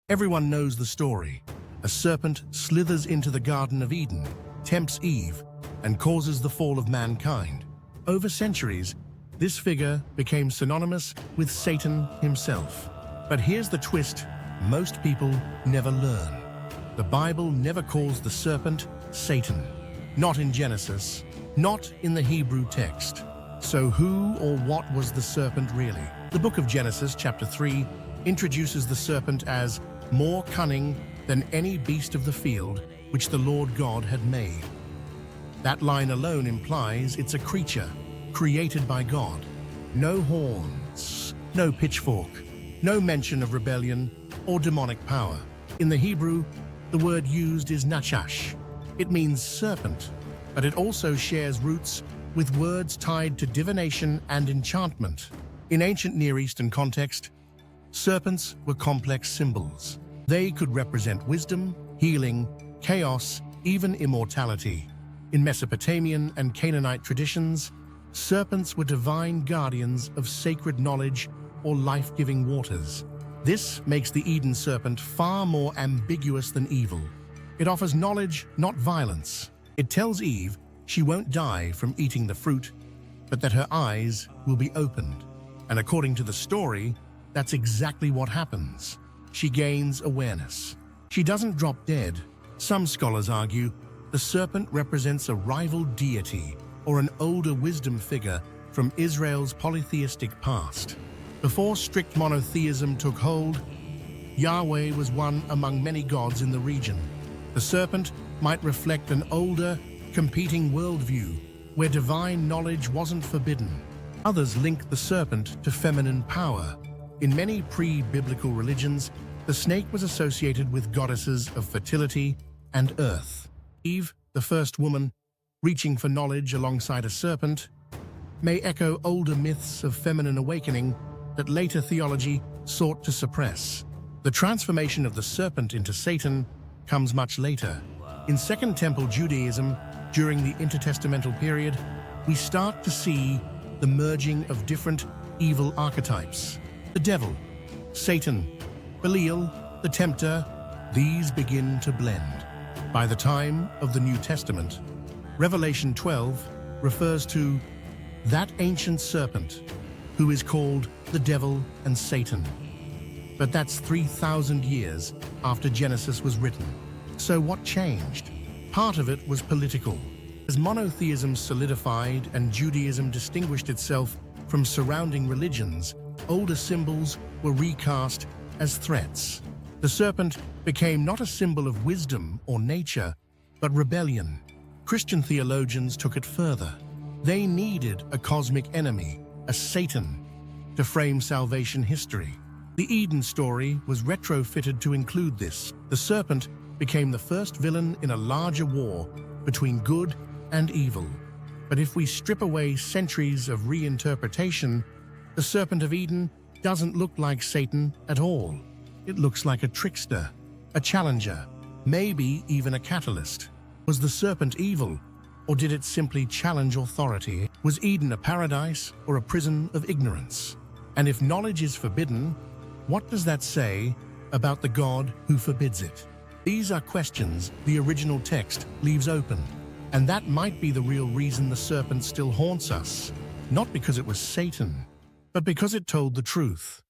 Everyone knows the story. A serpent slithers into the Garden of Eden, tempts Eve, and causes the fall of mankind. Over centuries, this figure became synonymous with Satan himself. But here's the twist most people never learn. The Bible never calls the serpent Satan. Not in Genesis, not in the Hebrew text. So who or what was the serpent really? The book of Genesis, chapter 3, introduces the serpent as more cunning than any beast of the field which the Lord God had made. That line alone implies it's a creature created by God. No horns, no pitchfork, no mention of rebellion or demonic power. In the Hebrew, the word used is nachash. It means serpent, but it also shares roots with words tied to divination and enchantment. In ancient Near Eastern context, serpents were complex symbols. They could represent wisdom, healing, chaos, even immortality. In Mesopotamian and Canaanite traditions, serpents were divine guardians of sacred knowledge or life-giving waters. This makes the Eden serpent far more ambiguous than evil. It offers knowledge, not violence. It tells Eve she won't die from eating the fruit, but that her eyes will be opened. And according to the story, that's exactly what happens. She gains awareness. She doesn't drop dead. Some scholars argue the serpent represents a rival deity or an older wisdom figure from Israel's polytheistic past. Before strict monotheism took hold, Yahweh was one among many gods in the region. The serpent might reflect an older, competing worldview where divine knowledge wasn't forbidden. Others link the serpent to feminine power. In many pre-biblical religions, the snake was associated with goddesses of fertility and earth. Eve, the first woman, reaching for knowledge alongside a serpent, may echo older myths of feminine awakening that later theology sought to suppress. The transformation of the serpent into Satan comes much later. In Second Temple Judaism, during the intertestamental period, we start to see the merging of different evil archetypes. The devil, Satan, Belial, the tempter, these begin to blend. By the time of the New Testament, Revelation 12 refers to that ancient serpent who is called the devil and Satan. But that's 3,000 years after Genesis was written. So what changed? Part of it was political. As monotheism solidified and Judaism distinguished itself from surrounding religions, older symbols were recast as threats. The serpent became not a symbol of wisdom or nature, but rebellion. Christian theologians took it further. They needed a cosmic enemy, a Satan, to frame salvation history. The Eden story was retrofitted to include this. The serpent became the first villain in a larger war between good and evil. But if we strip away centuries of reinterpretation, the Serpent of Eden doesn't look like Satan at all. It looks like a trickster, a challenger, maybe even a catalyst. Was the serpent evil, or did it simply challenge authority? Was Eden a paradise or a prison of ignorance? And if knowledge is forbidden, what does that say about the God who forbids it? These are questions the original text leaves open, and that might be the real reason the serpent still haunts us, not because it was Satan, but because it told the truth.